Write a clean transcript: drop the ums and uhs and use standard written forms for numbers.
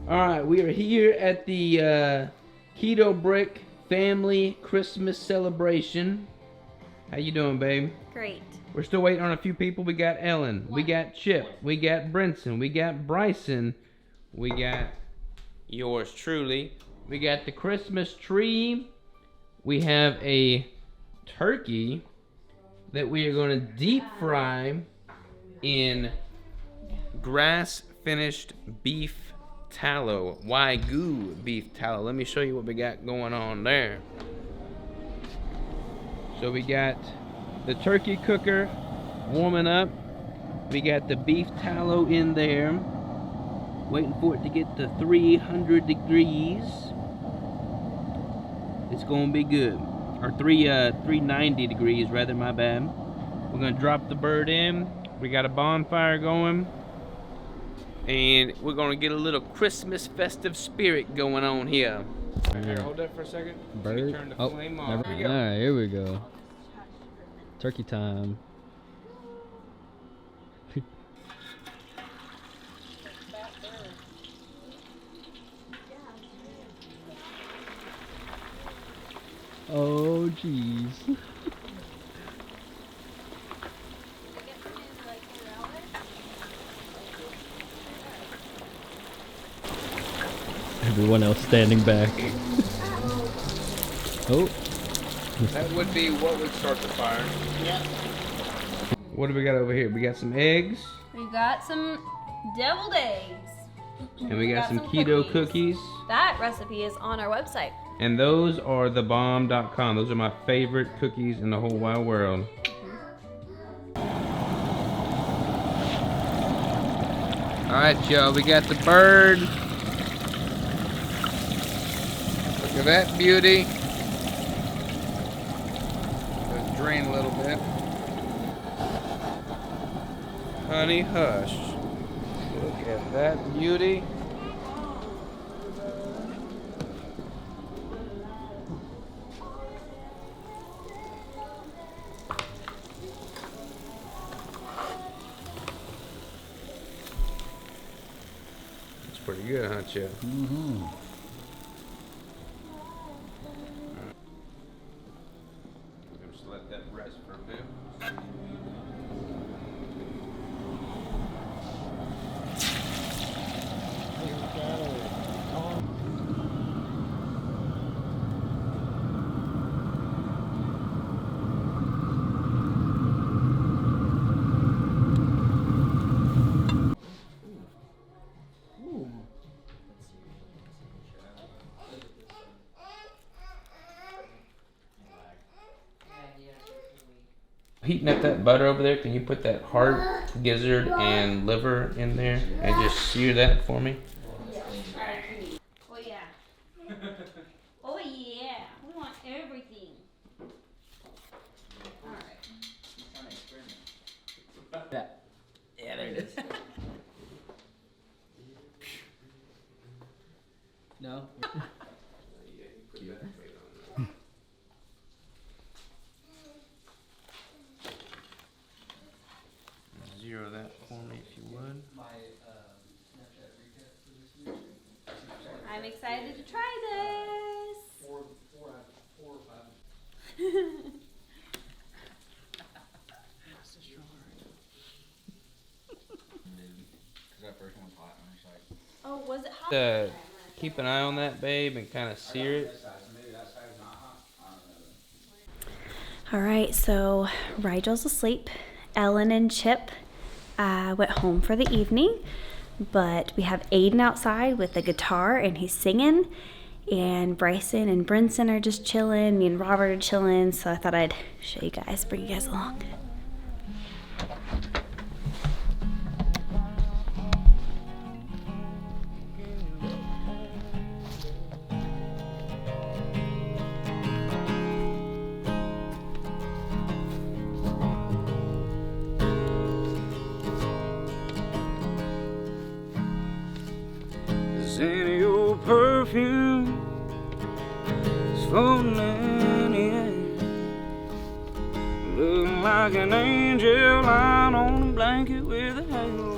Alright, we are here at the Keto Brick Family Christmas Celebration. How you doing, babe? Great. We're still waiting on a few people. We got Ellen, we got Chip, we got Brinson, we got Bryson, we got yours truly, we got the Christmas tree, we have a turkey that we are going to deep fry in grass-finished beef tallow, Wagyu beef tallow. Let me show you what we got going on there. So we got the turkey cooker warming up. We got the beef tallow in there, waiting for it to get to 300 degrees. It's gonna be good. Or 390 degrees rather, my bad. We're gonna drop the bird in. We got a bonfire going. And we're gonna get a little Christmas festive spirit going on here. Here, hold that for a second. Bird. Turn the Oh, flame never. on. Here we go. Alright, here we go. Turkey time. Oh, jeez. Everyone else standing back. Oh. That would be what would start the fire. Yep. What do we got over here? We got some eggs. We got some deviled eggs. And we got some keto cookies. That recipe is on our website. And those are thebomb.com. Those are my favorite cookies in the whole wide world. Alright, y'all, we got the bird. Look at that beauty. Let's drain a little bit. Honey hush. Look at that beauty. It's pretty good, huh, Chip? Mm-hmm. Just let that rest for a bit. Heating up that butter over there, can you put that heart, gizzard, and liver in there and just sear that for me? Oh yeah. Oh yeah. We want everything. Alright. Yeah, there it is. No? Zero that for me if you would. I'm excited to try this. Four or five. That first one's hot, and it's like. Oh, was it hot? Keep an eye on that, babe, and kind of sear it. All right, so Rigel's asleep. Ellen and Chip went home for the evening, but we have Aiden outside with the guitar and he's singing, and Bryson and Brinson are just chilling. Me and Robert are chilling, so I thought I'd show you guys, bring you guys along. Is any old perfume floating in the air. Looking like an angel lying on a blanket with a halo.